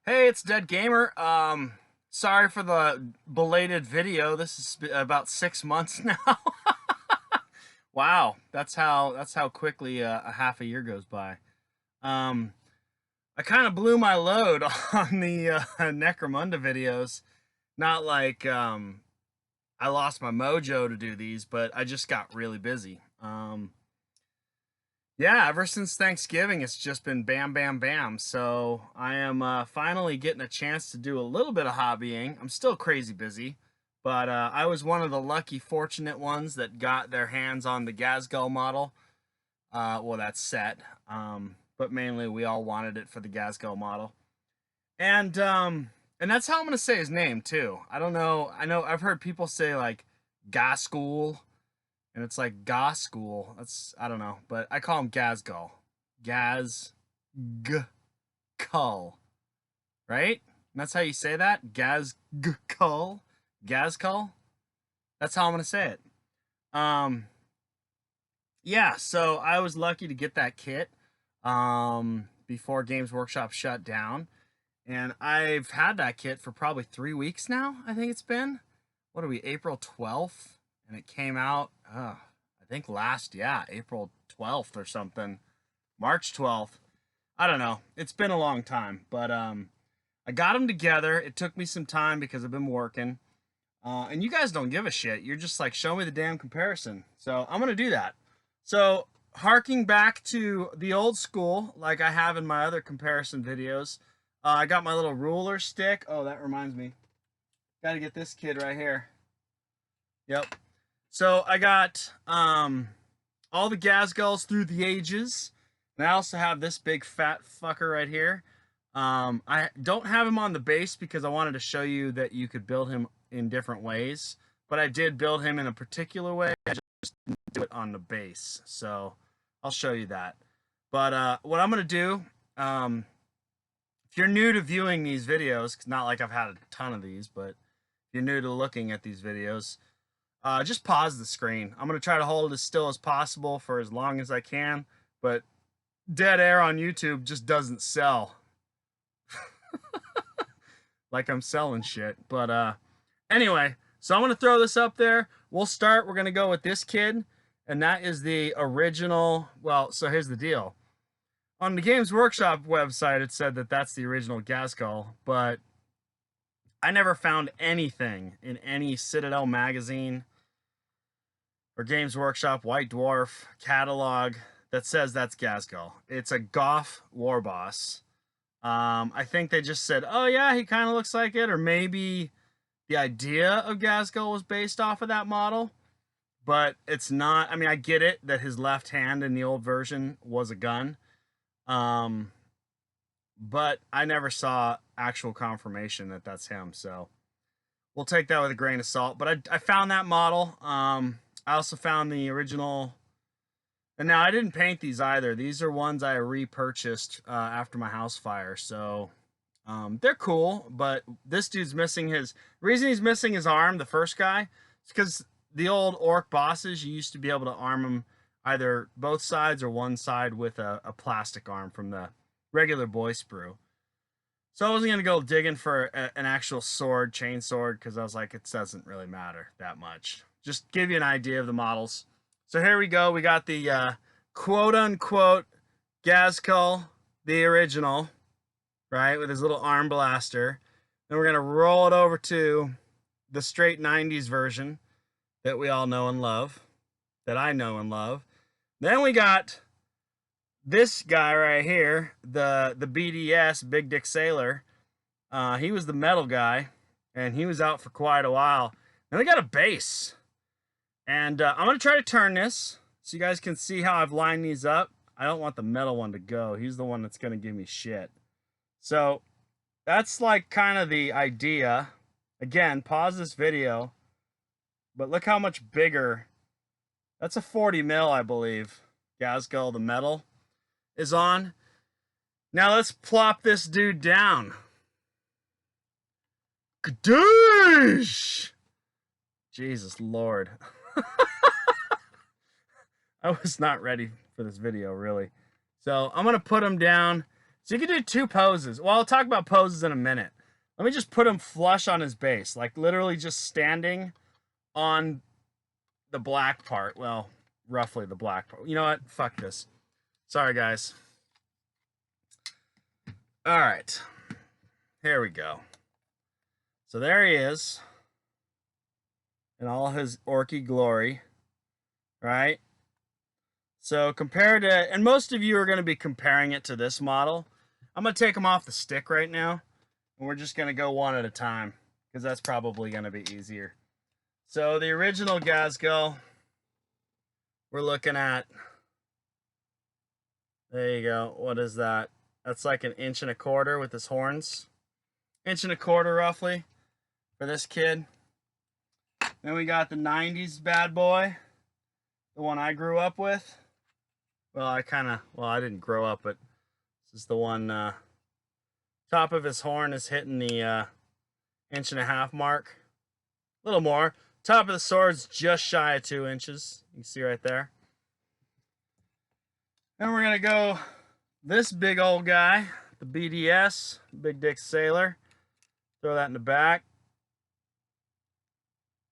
Hey, it's Dead Gamer. Sorry for the belated video. This is about 6 months now. Wow, that's how quickly a half a year goes by. Um, I kind of blew my load on the Necromunda videos. Not like I lost my mojo to do these, but I just got really busy. Yeah, ever since Thanksgiving, it's just been bam, bam, bam. So I am finally getting a chance to do a little bit of hobbying. I'm still crazy busy, but I was one of the lucky, fortunate ones that got their hands on the Ghazghkull model. Well, that's set, but mainly we all wanted it for the Ghazghkull model, and that's how I'm gonna say his name too. I don't know. I know I've heard people say like Ghazghkull and it's like Ghazghkull. That's I don't know, but I call him Ghazghkull. Ghazghkull, right? And that's how you say that. Ghazghkull, Ghazghkull. That's how I'm gonna say it. Um, yeah. So I was lucky to get that kit before Games Workshop shut down, and I've had that kit for probably 3 weeks now. I think it's been. What are we? April 12th, and it came out. I think April 12th or something, March 12th. I don't know. It's been a long time, but I got them together. It took me some time because I've been working, and you guys don't give a shit. You're just like, show me the damn comparison. So I'm gonna do that. So harking back to the old school, like I have in my other comparison videos, I got my little ruler stick. Oh, that reminds me. Got to get this kid right here. Yep. So I got all the Ghazghkulls through the ages. And I also have this big fat fucker right here. I don't have him on the base because I wanted to show you that you could build him in different ways. But I did build him in a particular way. I just didn't do it on the base. So I'll show you that. But what I'm going to do, if you're new to viewing these videos, it's not like I've had a ton of these, but if you're new to looking at these videos, just pause the screen. I'm going to try to hold it as still as possible for as long as I can, but dead air on YouTube just doesn't sell. Like I'm selling shit. But anyway, so I'm going to throw this up there. We'll start. We're going to go with this kid, and that is the original. Well, so here's the deal. On the Games Workshop website, it said that that's the original Ghazghkull, but I never found anything in any Citadel magazine or Games Workshop White Dwarf catalog that says that's Ghazghkull. It's a Goth war boss. I think they just said, "Oh yeah, he kind of looks like it," or maybe the idea of Ghazghkull was based off of that model, but it's not. I mean, I get it that his left hand in the old version was a gun, um, but I never saw actual confirmation that that's him. So we'll take that with a grain of salt. But I found that model. I also found the original. And now I didn't paint these either. These are ones I repurchased after my house fire. So they're cool, but this dude's missing his. The reason he's missing his arm, the first guy, is because the old orc bosses, you used to be able to arm them either both sides or one side with a plastic arm from the regular boy sprue. So I wasn't going to go digging for an actual sword, chain sword, because I was like, it doesn't really matter that much. Just give you an idea of the models. So here we go. We got the quote-unquote Ghazghkull, the original, right, with his little arm blaster. Then we're going to roll it over to the straight 90s version that we all know and love, that I know and love. Then we got this guy right here, the BDS, Big Dick Sailor. He was the metal guy, and he was out for quite a while. Then we got a base. And I'm going to try to turn this so you guys can see how I've lined these up. I don't want the metal one to go. He's the one that's going to give me shit. So that's like kind of the idea. Again, pause this video. But look how much bigger. That's a 40 mil, I believe. Ghazghkull, the metal, is on. Now let's plop this dude down. Kadoosh! Jesus Lord. I was not ready for this video, really. So I'm going to put him down. So you can do 2 poses. Well, I'll talk about poses in a minute. Let me just put him flush on his base, like literally just standing on the black part. Well, roughly the black part. You know what? Fuck this. Sorry, guys. All right. Here we go. So there he is in all his orky glory, right? So compared to, and most of you are going to be comparing it to this model. I'm going to take him off the stick right now, and we're just going to go one at a time, because that's probably going to be easier. So the original Ghazghkull, we're looking at, there you go. What is that? That's like 1.25 inches with his horns. 1.25 inches roughly for this kid. Then we got the 90s bad boy, the one I grew up with. Well, I didn't grow up, but this is the one, top of his horn is hitting the 1.5 inch mark. A little more. Top of the sword's just shy of 2 inches. You can see right there. Then we're going to go this big old guy, the BDS, Big Dick Sailor. Throw that in the back.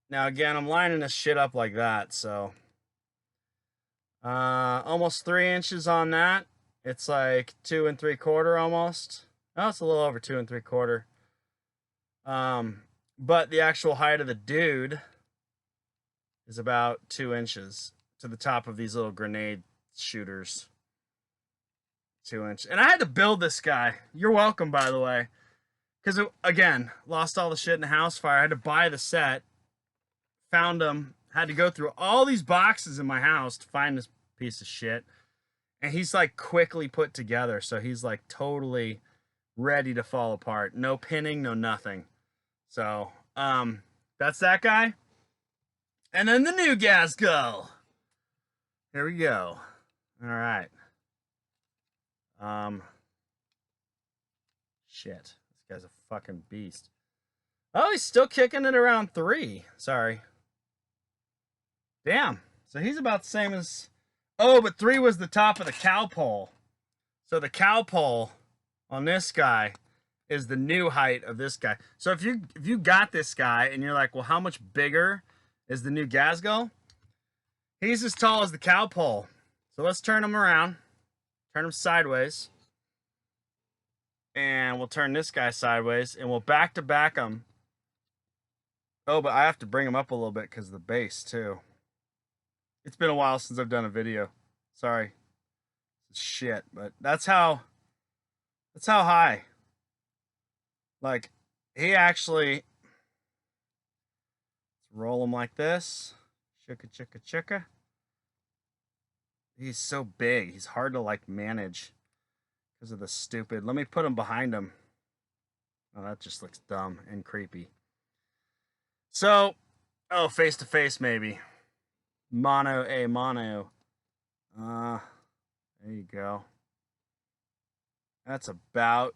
Now, again, I'm lining this shit up like that, so almost 3 inches on that. It's like 2 3/4 almost. Oh, it's a little over 2 3/4. But the actual height of the dude is about 2 inches to the top of these little grenade shooters. 2 inch. And I had to build this guy. You're welcome, by the way. Because, again, lost all the shit in the house fire. I had to buy the set. Found them, had to go through all these boxes in my house to find this piece of shit. And he's like quickly put together, so he's like totally ready to fall apart. No pinning, no nothing. So, that's that guy. And then the new Ghazghkull. Here we go. All right. Shit. This guy's a fucking beast. Oh, he's still kicking it around 3. Sorry. Damn. So he's about the same as... Oh, but 3 was the top of the cow pole. So the cow pole on this guy is the new height of this guy. So if you got this guy and you're like, well, how much bigger is the new Ghazghkull? He's as tall as the cow pole. So let's turn him around. Turn him sideways. And we'll turn this guy sideways. And we'll back-to-back him. Oh, but I have to bring him up a little bit because of the base, too. It's been a while since I've done a video. Sorry. Shit, but that's how high. Like, he actually... Let's roll him like this. Chicka, chicka, chicka. He's so big. He's hard to, like, manage because of the stupid... Let me put him behind him. Oh, that just looks dumb and creepy. So, oh, face-to-face, maybe. Mono a mono. There you go. That's about...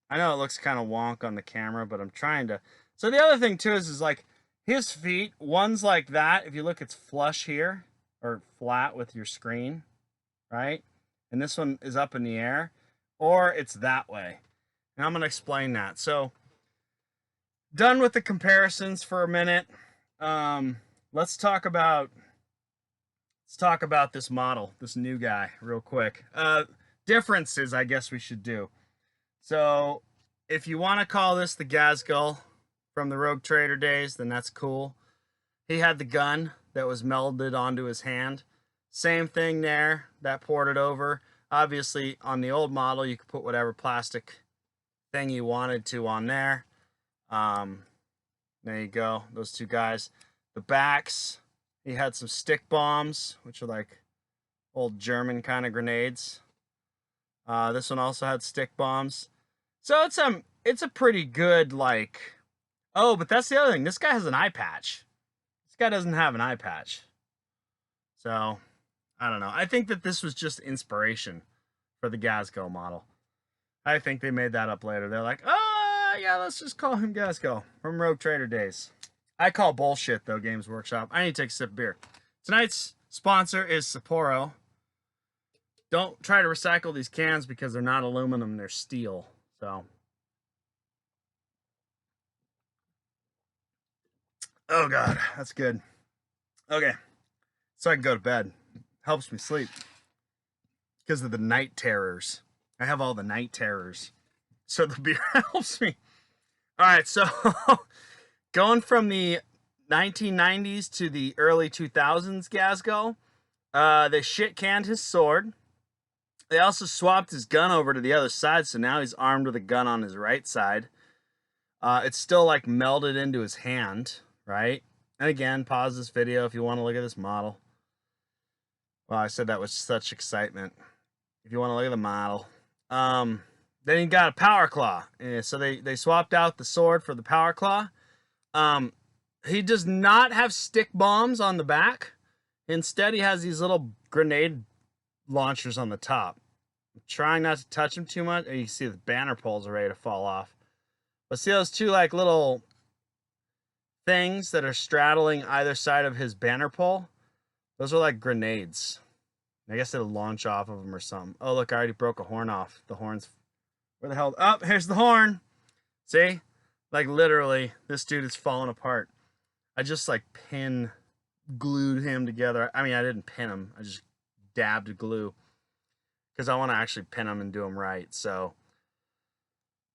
I know it looks kind of wonk on the camera, but I'm trying to... So the other thing, too, is like, his feet, one's like that. If you look, it's flush here, or flat with your screen, right? And this one is up in the air, or it's that way. And I'm going to explain that. So, done with the comparisons for a minute. Let's talk about this model, this new guy, real quick. Differences, I guess we should do. So, if you want to call this the Ghazghkull from the Rogue Trader days, then that's cool. He had the gun that was melded onto his hand. Same thing there, that ported over. Obviously, on the old model, you could put whatever plastic thing you wanted to on there. There you go, those two guys. The backs, he had some stick bombs, which are like old German kind of grenades. This one also had stick bombs. So it's a pretty good, like... Oh, but that's the other thing. This guy has an eye patch. This guy doesn't have an eye patch. So, I don't know. I think that this was just inspiration for the Ghazghkull model. I think they made that up later. They're like, oh, yeah, let's just call him Ghazghkull from Rogue Trader days. I call bullshit, though, Games Workshop. I need to take a sip of beer. Tonight's sponsor is Sapporo. don't try to recycle these cans because they're not aluminum, they're steel. So, oh God, that's good. Okay, so I can go to bed. Helps me sleep because of the night terrors. I have all the night terrors, so the beer helps me. All right, so going from the 1990s to the early 2000s, Ghazghkull, they shit canned his sword. They also swapped his gun over to the other side, so now he's armed with a gun on his right side. It's still like melded into his hand, right? And again, pause this video if you want to look at this model. Well, I said that with such excitement. If you want to look at the model. Then he got a power claw. So they swapped out the sword for the power claw. He does not have stick bombs on the back. Instead, he has these little grenade launchers on the top. I'm trying not to touch him too much. You can see the banner poles are ready to fall off. But see those two like little things that are straddling either side of his banner pole? Those are like grenades. I guess it'll launch off of them or something. Oh, look, I already broke a horn off. The horn's... Where the hell... Oh, here's the horn. See? Like, literally, this dude is falling apart. I just, like, glued him together. I mean, I didn't pin him. I just dabbed glue. Because I want to actually pin him and do him right, so...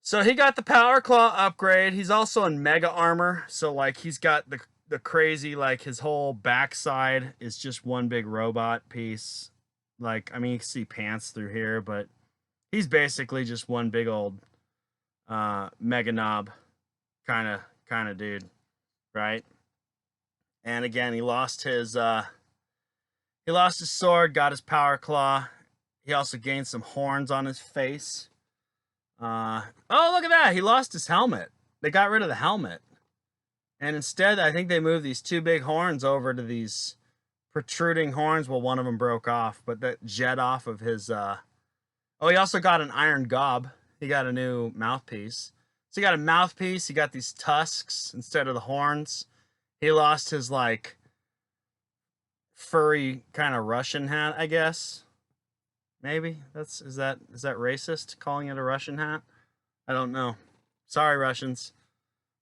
So he got the power claw upgrade. He's also in mega armor. So, like, he's got the crazy, like, his whole backside is just one big robot piece. Like, I mean, you can see pants through here, but he's basically just one big old mega knob kind of dude, right? And again, he lost his sword, got his power claw. He also gained some horns on his face. Oh, look at that! He lost his helmet. They got rid of the helmet. And instead, I think they moved these two big horns over to these protruding horns. Well, one of them broke off, but that jet off of his... Oh, he also got an iron gob. He got a new mouthpiece. So he got a mouthpiece. He got these tusks instead of the horns. He lost his, like, furry kind of Russian hat, I guess. Maybe? Is that racist, calling it a Russian hat? I don't know. Sorry, Russians.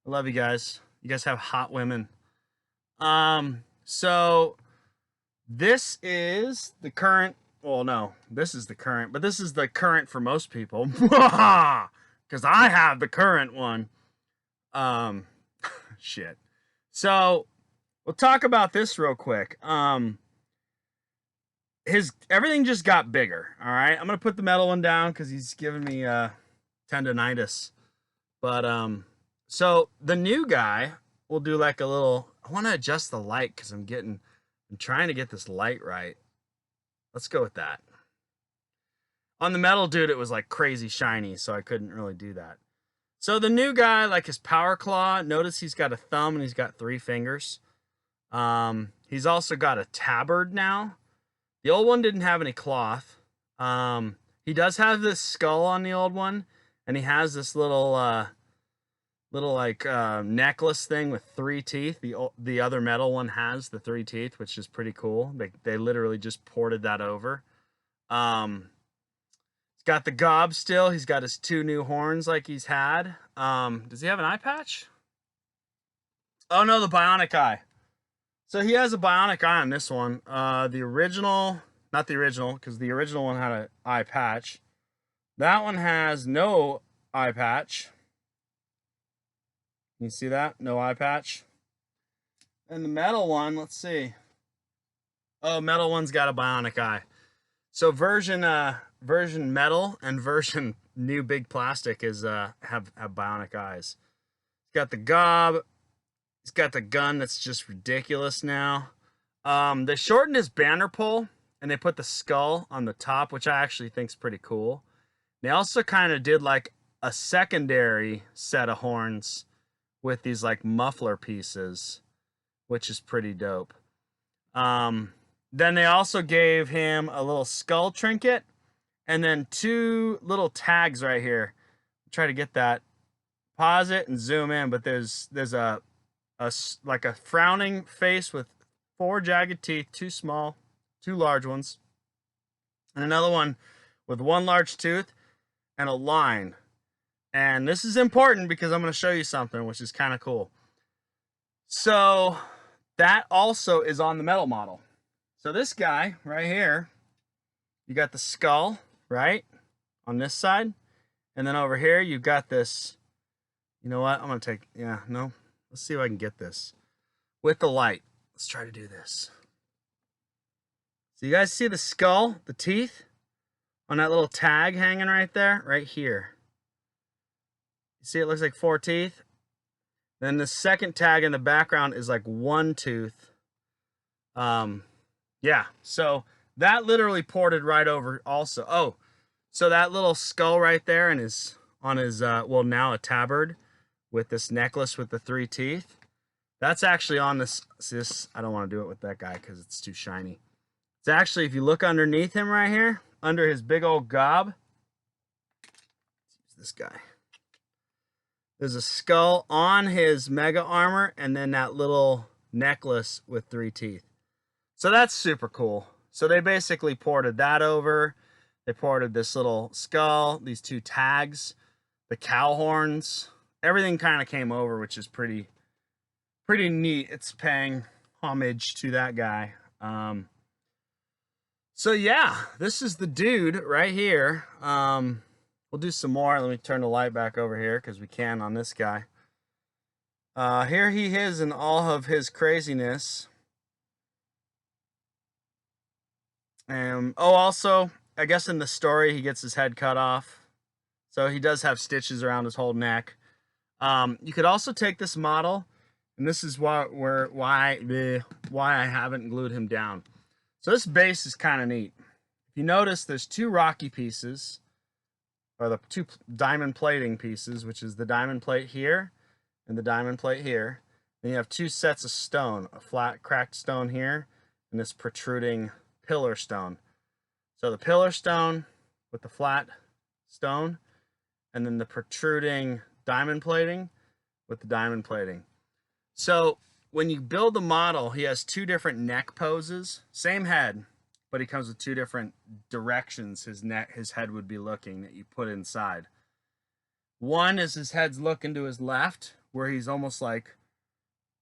I love you guys. You guys have hot women. So this is the current. Well, no, this is the current, but this is the current for most people. Because I have the current one. Shit. So we'll talk about this real quick. Everything just got bigger. All right, I'm gonna put the metal one down because he's giving me tendonitis. But so the new guy will do like a little. I want to adjust the light because I'm trying to get this light right. Let's go with that. On the metal dude, it was like crazy shiny, so I couldn't really do that. So the new guy, like his power claw, notice he's got a thumb and he's got 3 fingers. He's also got a tabard now. The old one didn't have any cloth. He does have this skull on the old one, and he has this little necklace thing with 3 teeth. The other metal one has the 3 teeth, which is pretty cool. They literally just ported that over. He's got the gob still. He's got his 2 new horns like he's had. Does he have an eye patch? Oh no, the bionic eye. So he has a bionic eye on this one. The original, not the original, because the original one had an eye patch. That one has no eye patch. You see that? No eye patch. And the metal one, let's see. Oh, metal one's got a bionic eye. So version metal and version new big plastic is have bionic eyes. He's got the gob. He's got the gun that's just ridiculous now. They shortened his banner pole and they put the skull on the top, which I actually think is pretty cool. They also kind of did like a secondary set of horns with these like muffler pieces, which is pretty dope. Then they also gave him a little skull trinket and then 2 little tags right here. Try to get that. Pause it and zoom in, but there's like a frowning face with 4 jagged teeth, 2 small, 2 large ones. and another one with one large tooth and a line. And this is important because I'm going to show you something which is kind of cool. So that also is on the metal model. So this guy right here, you got the skull, right, on this side. And then over here, you've got this, you know what, I'm going to take, yeah, no, let's see if I can get this with the light. Let's try to do this. So you guys see the skull, the teeth on that little tag hanging right there, right here. You see it looks like 4 teeth? Then the second tag in the background is like 1 tooth. Yeah, so that literally ported right over also. Oh, so that little skull right there and on his well, now a tabard with this necklace with the 3 teeth. That's actually on this I don't want to do it with that guy because it's too shiny. It's actually, if you look underneath him right here, under his big old gob, this guy. There's a skull on his mega armor and then that little necklace with 3 teeth. So that's super cool. So they basically ported that over. They ported this little skull, these 2 tags, the cow horns. Everything kind of came over, which is pretty neat. It's paying homage to that guy. So yeah, this is the dude right here. We'll do some more. Let me turn the light back over here because we can on this guy. Here he is in all of his craziness. Oh, also, I guess in the story, he gets his head cut off. So he does have stitches around his whole neck. You could also take this model, and this is why I haven't glued him down. So this base is kind of neat. If you notice, there's 2 rocky pieces, or the 2 diamond plating pieces, which is the diamond plate here and the diamond plate here. Then you have 2 sets of stone, a flat cracked stone here, and this protruding pillar stone. So the pillar stone with the flat stone, and then the protruding diamond plating with the diamond plating. So when you build the model, he has 2 different neck poses, same head, but he comes with 2 different directions his head would be looking that you put inside. One is his head's looking to his left, where he's almost like,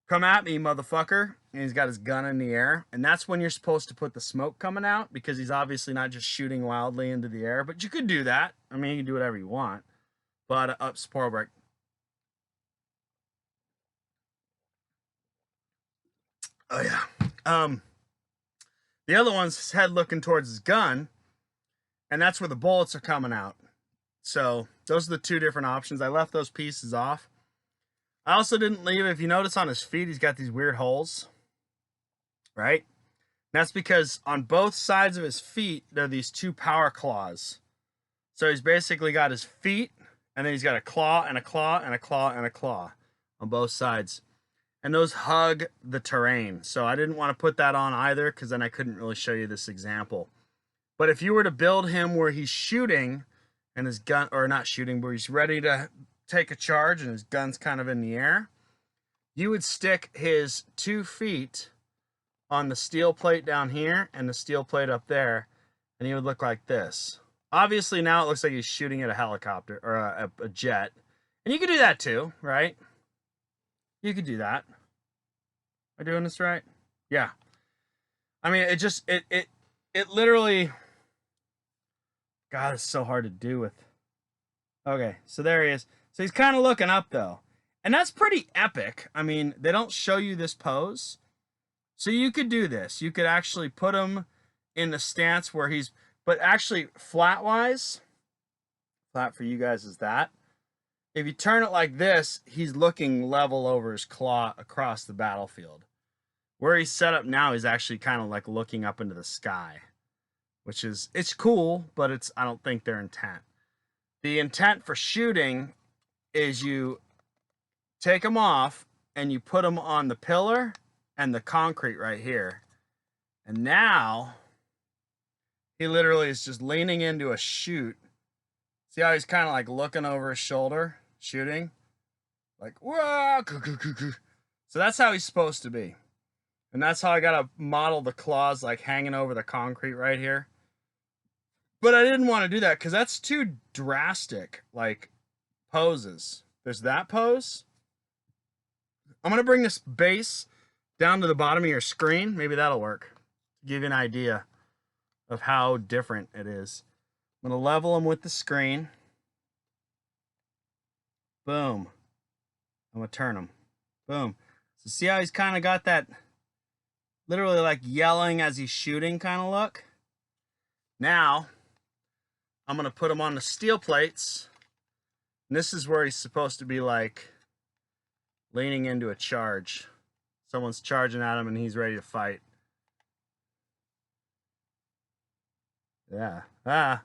come at me, motherfucker. And he's got his gun in the air. And that's when you're supposed to put the smoke coming out, because he's obviously not just shooting wildly into the air. But you could do that. I mean, you can do whatever you want. But up, spoil break. Oh, yeah. The other one's his head looking towards his gun. And that's where the bullets are coming out. So those are the 2 different options. I left those pieces off. I also didn't leave, if you notice on his feet, he's got these weird holes, right? That's because on both sides of his feet, there are these 2 power claws. So he's basically got his feet, and then he's got a claw and a claw and a claw and a claw on both sides. And those hug the terrain. So I didn't want to put that on either, because then I couldn't really show you this example. But if you were to build him where he's shooting, and his gun, or not shooting, where he's ready to take a charge and his gun's kind of in the air, you would stick his 2 feet on the steel plate down here and the steel plate up there, and he would look like this. Obviously now it looks like he's shooting at a helicopter or a jet, and you could do that too, right? You could do that. Am I doing this right? Yeah. I mean, it literally, God, it's so hard to do with. Okay, so there he is. So he's kind of looking up, though. And that's pretty epic. I mean, they don't show you this pose. So you could do this. You could actually put him in the stance where he's... But actually, flat-wise, flat for you guys is that. If you turn it like this, he's looking level over his claw across the battlefield. Where he's set up now, he's actually kind of like looking up into the sky. Which is... It's cool, but I don't think their intent. The intent for shooting is you take them off and you put them on the pillar and the concrete right here. And now he literally is just leaning into a shoot. See how he's kind of like looking over his shoulder, shooting? Like, whoa! So that's how he's supposed to be. And that's how I got to model the claws like hanging over the concrete right here. But I didn't want to do that because that's too drastic, like, poses. There's that pose. I'm going to bring this base down to the bottom of your screen. Maybe that'll work. Give you an idea of how different it is. I'm going to level them with the screen. Boom. I'm going to turn them. Boom. So see how he's kind of got that literally like yelling as he's shooting kind of look? Now, I'm going to put him on the steel plates. And this is where he's supposed to be like leaning into a charge. Someone's charging at him and he's ready to fight. Yeah. Ah.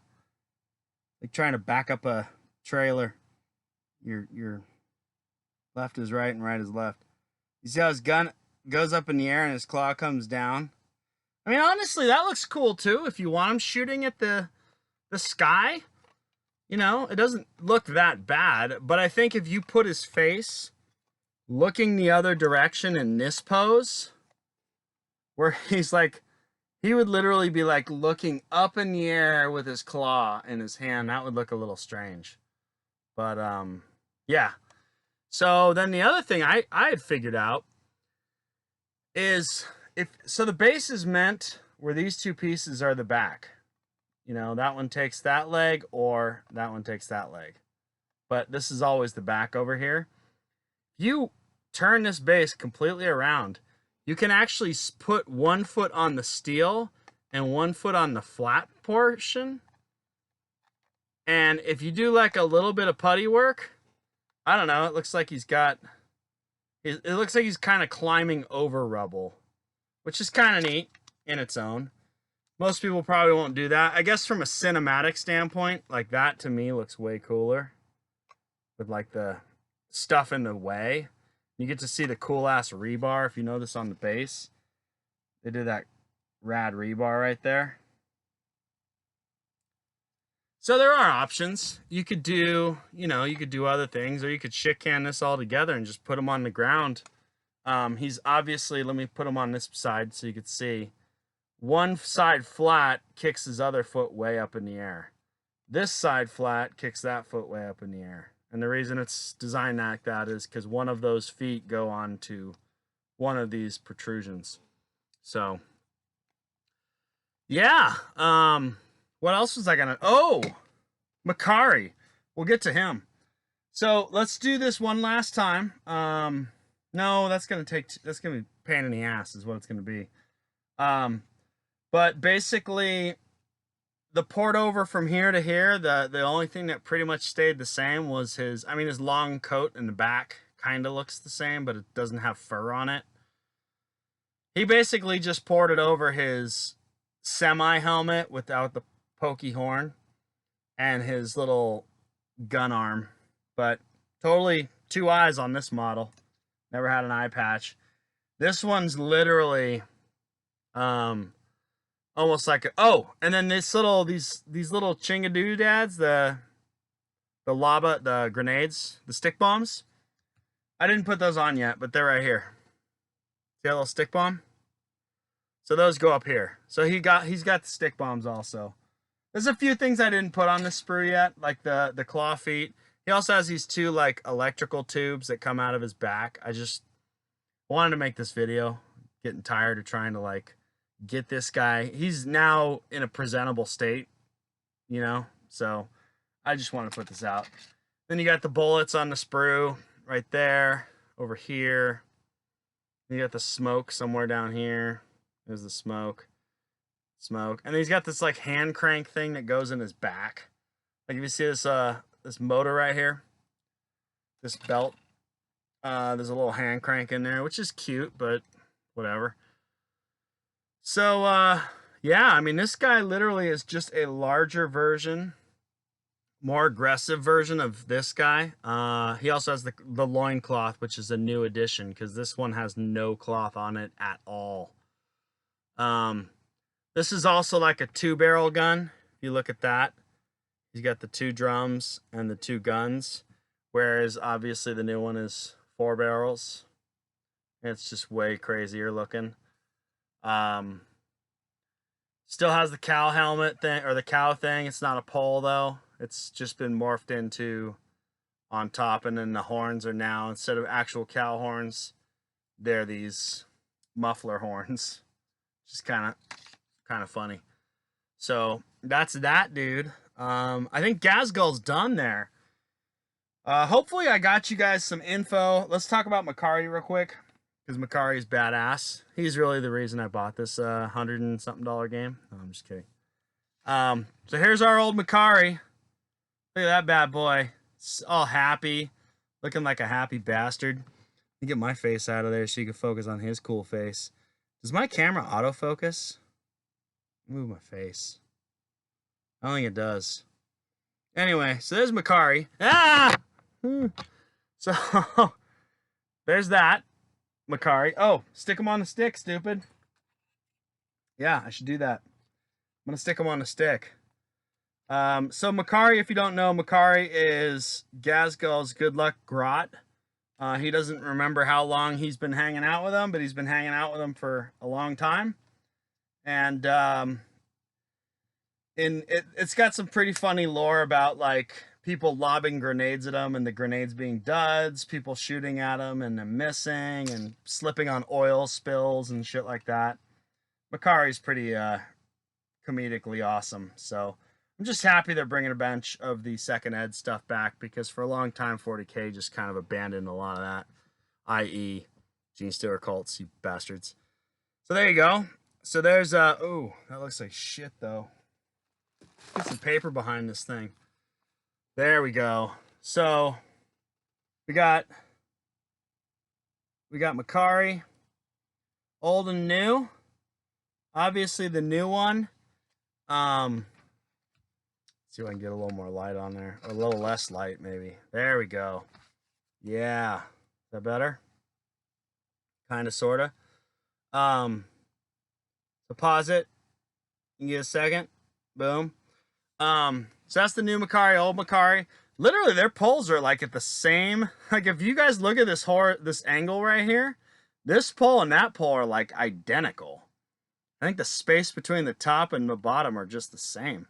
Like trying to back up a trailer. Your left is right and right is left. You see how his gun goes up in the air and his claw comes down? I mean, honestly, that looks cool too. If you want him shooting at the sky, you know, it doesn't look that bad. But I think if you put his face looking the other direction in this pose, where he's like, he would literally be like looking up in the air with his claw in his hand, that would look a little strange. But yeah. So then the other thing I had figured out is so the base is meant where these two pieces are the back. You know, that one takes that leg or that one takes that leg. But this is always the back over here. You turn this base completely around. You can actually put 1 foot on the steel and 1 foot on the flat portion. And if you do like a little bit of putty work, I don't know, it looks like he's got, it looks like he's kind of climbing over rubble, which is kind of neat in its own. Most people probably won't do that. I guess from a cinematic standpoint, like that to me looks way cooler with like the stuff in the way. You get to see the cool ass rebar if you notice on the base. They did that rad rebar right there. So there are options. You could do, you know, you could do other things, or you could shit can this all together and just put him on the ground. He's obviously, let me put him on this side so you could see. One side flat kicks his other foot way up in the air. This side flat kicks that foot way up in the air. And the reason it's designed like that is because one of those feet go on to one of these protrusions. So, yeah. What else was I gonna? Oh, Makari. We'll get to him. So let's do this one last time. No, that's gonna be a pain in the ass, is what it's gonna be. But basically, the port over from here to here, the only thing that pretty much stayed the same was his long coat in the back kind of looks the same, but it doesn't have fur on it. He basically just ported over his semi helmet without the pokey horn and his little gun arm, but totally 2 eyes on this model. Never had an eye patch. This one's literally almost like and then these little chingadoodads, the grenades, the stick bombs. I didn't put those on yet, but they're right here. See that little stick bomb? So those go up here. So he's got the stick bombs also. There's a few things I didn't put on this sprue yet, like the claw feet. He also has these 2 like electrical tubes that come out of his back. I just wanted to make this video. Getting tired of trying to like get this guy. He's now in a presentable state, you know? So I just want to put this out. Then you got the bullets on the sprue right there, over here. You got the smoke somewhere down here. There's the smoke. And then he's got this like hand crank thing that goes in his back. Like if you see this this motor right here, this belt, there's a little hand crank in there, which is cute, but whatever. So yeah, I mean, this guy literally is just a larger version, more aggressive version of this guy. He also has the loincloth, which is a new addition because this one has no cloth on it at all. This is also like a 2-barrel gun. If you look at that, he's got the 2 drums and the 2 guns, whereas obviously the new one is 4 barrels. It's just way crazier looking. Still has the cow helmet thing, or the cow thing. It's not a pole though. It's just been morphed into on top, and then the horns are now, instead of actual cow horns, they're these muffler horns. Just kind of funny. So that's that, dude. I think Ghazghkull's done there. Hopefully I got you guys some info. Let's talk about Makari real quick, because Makari's badass. He's really the reason I bought this $100 and something game. No, I'm just kidding. So here's our old Makari. Look at that bad boy. It's all happy, looking like a happy bastard. Let me get my face out of there so you can focus on his cool face. Does my camera autofocus? Move my face. I don't think it does. Anyway, so there's Makari. Ah! So there's that Makari. Oh, stick him on the stick, stupid. Yeah, I should do that. I'm gonna stick him on the stick. So Makari, if you don't know, Makari is Ghazghkull's good luck grot. He doesn't remember how long he's been hanging out with him, but he's been hanging out with him for a long time. And it's got some pretty funny lore about like people lobbing grenades at him and the grenades being duds, people shooting at him and them missing, and slipping on oil spills and shit like that. Makari's pretty comedically awesome. So I'm just happy they're bringing a bunch of the second ed stuff back, because for a long time 40K just kind of abandoned a lot of that, i.e. Gene Stealer cults, you bastards. So there you go. So there's ooh, that looks like shit though. Get some paper behind this thing. There we go. So we got Makari, old and new. Obviously the new one. See if I can get a little more light on there, or a little less light maybe. There we go. Yeah, is that better? Kind of, sorta. So pause it. You can get a second. Boom. So that's the new Makari, old Makari. Literally, their poles are like at the same. Like if you guys look at this angle right here, this pole and that pole are like identical. I think the space between the top and the bottom are just the same.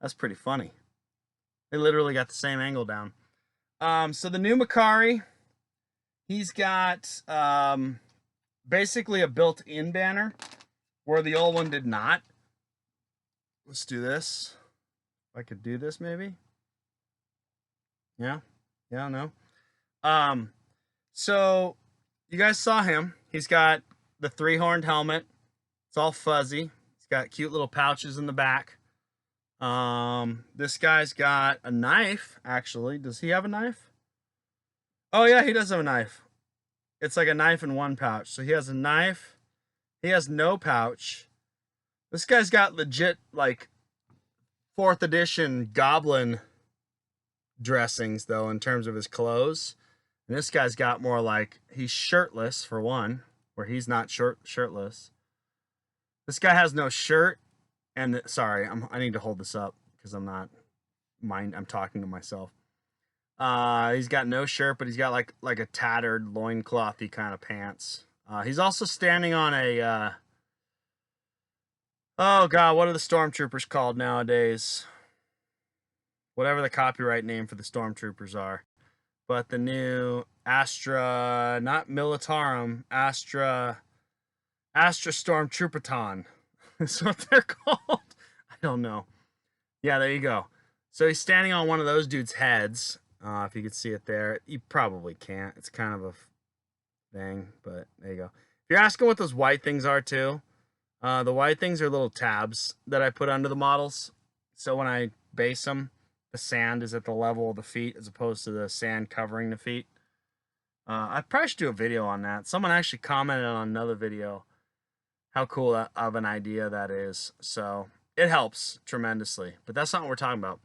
That's pretty funny. They literally got the same angle down. So the new Makari, he's got basically a built-in banner, where the old one did not. Let's do this. If I could do this, maybe. Yeah, no. So you guys saw him. He's got the 3-horned helmet. It's all fuzzy. He's got cute little pouches in the back. This guy's got a knife, actually. Does he have a knife? Oh yeah, he does have a knife. It's like a knife in one pouch. So he has a knife. He has no pouch. This guy's got legit, like, 4th edition goblin dressings, though, in terms of his clothes. And this guy's got more like, he's shirtless, for one, where he's not shirtless. This guy has no shirt. And sorry, I need to hold this up because I'm talking to myself. He's got no shirt, but he's got like a tattered loinclothy kind of pants. He's also standing on a oh god, what are the stormtroopers called nowadays? Whatever the copyright name for the stormtroopers are. But the new Astra, not Militarum, Astra Stormtrooperton. That's what they're called. I don't know. Yeah, there you go. So he's standing on one of those dudes' heads. If you could see it there. You probably can't. It's kind of a thing, but there you go. If you're asking what those white things are too, the white things are little tabs that I put under the models. So when I base them, the sand is at the level of the feet as opposed to the sand covering the feet. I probably should do a video on that. Someone actually commented on another video how cool of an idea that is. So it helps tremendously. But that's not what we're talking about.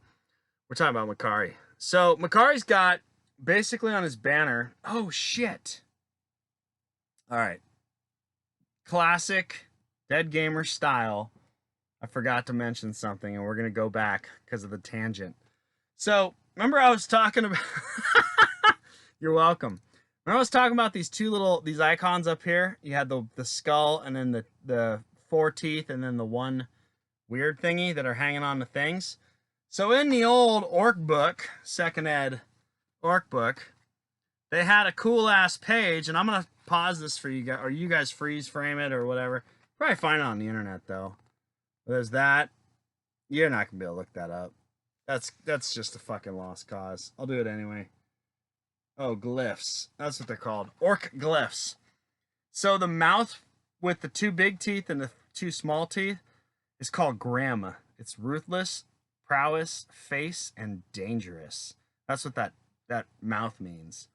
We're talking about Makari. So Makari's got basically on his banner. Oh shit. All right. Classic Dead Gamer style. I forgot to mention something, and we're gonna go back because of the tangent. So remember I was talking about you're welcome. When I was talking about these these icons up here, you had the skull and then the 4 teeth and then the one weird thingy that are hanging on the things. So in the old orc book, second ed orc book, they had a cool ass page, and I'm gonna pause this for you guys, or you guys freeze frame it or whatever. Probably find it on the internet though. There's that. You're not gonna be able to look that up. That's just a fucking lost cause. I'll do it anyway. Oh, glyphs. That's what they're called. Orc glyphs. So the mouth with the 2 big teeth and the 2 small teeth is called Grama. It's ruthless, prowess, face, and dangerous. That's what that mouth means.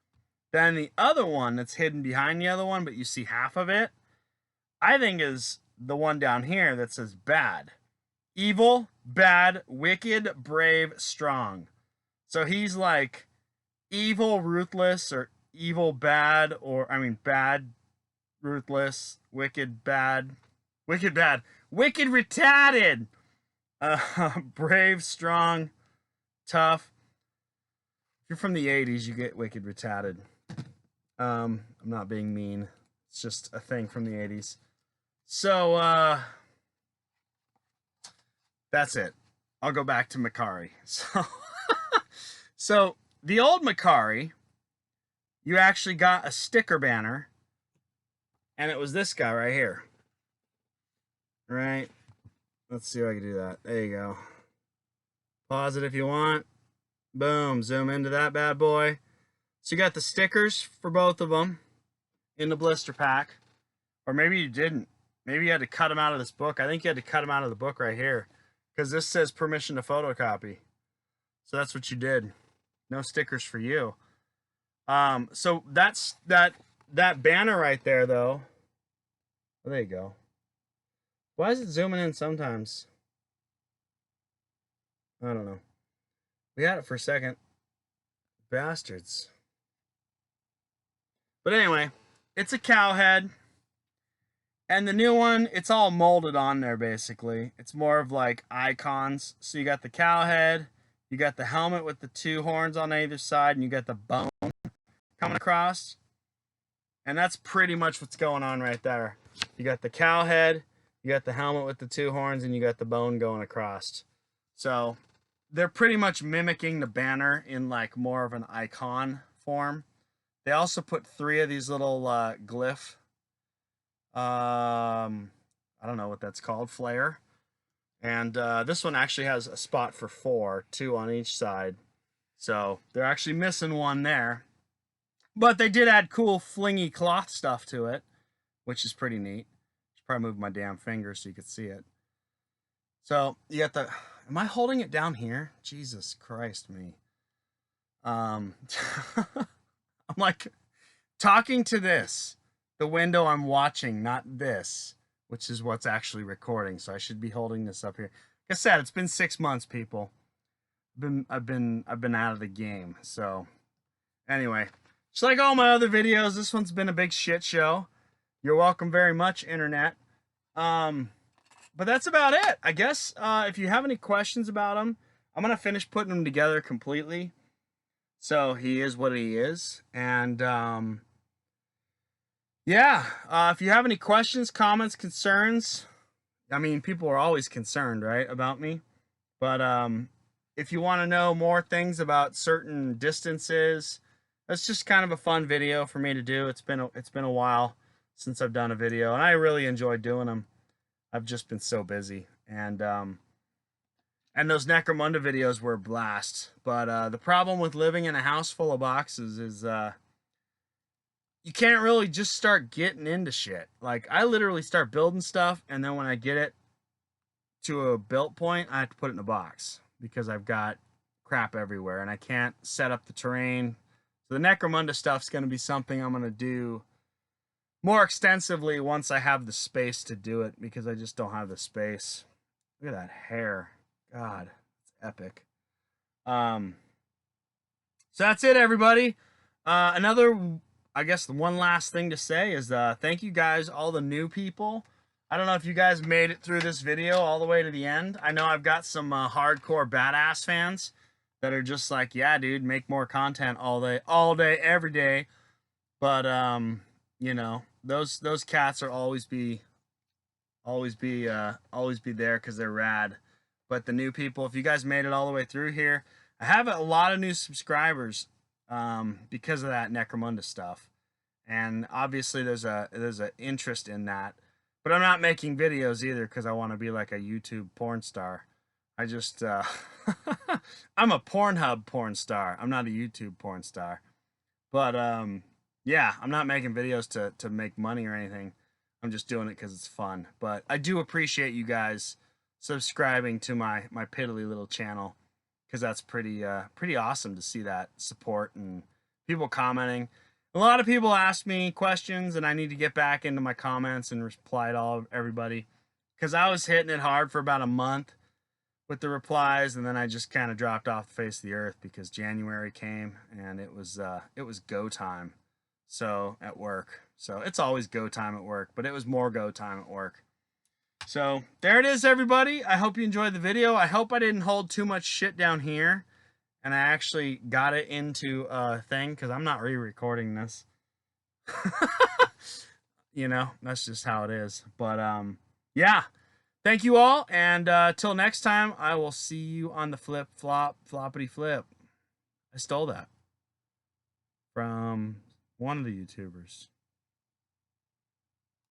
Then the other one that's hidden behind the other one, but you see half of it, I think is the one down here that says bad. Evil, bad, wicked, brave, strong. So he's like evil, ruthless, or evil, bad, or, I mean, bad, ruthless, wicked, bad, wicked, bad, wicked, retarded, brave, strong, tough. If you're from the 80s, you get wicked, retarded. I'm not being mean. It's just a thing from the 80s. So, that's it. I'll go back to Makari. So the old Makari, you actually got a sticker banner, and it was this guy right here. Right? Let's see if I can do that. There you go. Pause it if you want. Boom. Zoom into that bad boy. So you got the stickers for both of them in the blister pack. Or maybe you didn't. Maybe you had to cut them out of this book. I think you had to cut them out of the book right here, because this says permission to photocopy. So that's what you did. No stickers for you. So that's that banner right there, though. Oh, there you go. Why is it zooming in sometimes? I don't know. We had it for a second. Bastards. But anyway, it's a cow head. And the new one, it's all molded on there, basically. It's more of like icons. So you got the cow head, you got the helmet with the 2 horns on either side, and you got the bone coming across. And that's pretty much what's going on right there. You got the cow head, you got the helmet with the 2 horns, and you got the bone going across. So they're pretty much mimicking the banner in like more of an icon form. They also put 3 of these little glyph, I don't know what that's called, flare. And this one actually has a spot for 4, 2 on each side. So they're actually missing one there. But they did add cool flingy cloth stuff to it, which is pretty neat. Should probably move my damn finger so you could see it. So you got the, am I holding it down here? Jesus Christ, me. I'm like talking to this, the window I'm watching, not this, which is what's actually recording. So I should be holding this up here. Like I said, it's been 6 months, people. I've been out of the game. So anyway, just like all my other videos, this one's been a big shit show. You're welcome very much, internet. But that's about it. I guess if you have any questions about him, I'm gonna finish putting them together completely. So he is what he is, and yeah. If you have any questions, comments, concerns, I mean, people are always concerned, right, about me. But if you want to know more things about certain distances, that's just kind of a fun video for me to do. It's been a while since I've done a video, and I really enjoy doing them. I've just been so busy, and those Necromunda videos were a blast. But the problem with living in a house full of boxes is you can't really just start getting into shit. Like, I literally start building stuff, and then when I get it to a built point, I have to put it in a box because I've got crap everywhere, and I can't set up the terrain. So the Necromunda stuff's going to be something I'm going to do more extensively once I have the space to do it, because I just don't have the space. Look at that hair. God, it's epic. So that's it, everybody. I guess the one last thing to say is thank you guys, all the new people. I don't know if you guys made it through this video all the way to the end. I know I've got some hardcore badass fans that are just like, yeah, dude, make more content all day, every day. But you know, those cats will always be always be there because they're rad. But the new people, if you guys made it all the way through here, I have a lot of new subscribers because of that Necromunda stuff, and obviously there's a interest in that. But I'm not making videos either because I want to be like a YouTube porn star. I just I'm a Pornhub porn star. I'm not a YouTube porn star. But yeah, I'm not making videos to make money or anything. I'm just doing it because it's fun. But I do appreciate you guys subscribing to my piddly little channel because that's pretty awesome to see that support and people commenting. A lot of people ask me questions, and I need to get back into my comments and reply to everybody because I was hitting it hard for about a month with the replies, and then I just kind of dropped off the face of the earth because January came and it was go time. So at work, so it's always go time at work, but it was more go time at work. So there it is, everybody. I hope you enjoyed the video. I hope I didn't hold too much shit down here, and I actually got it into a thing because I'm not re-recording this. You know, that's just how it is. But yeah. Thank you all, and till next time, I will see you on the flip flop floppity flip. I stole that from one of the YouTubers.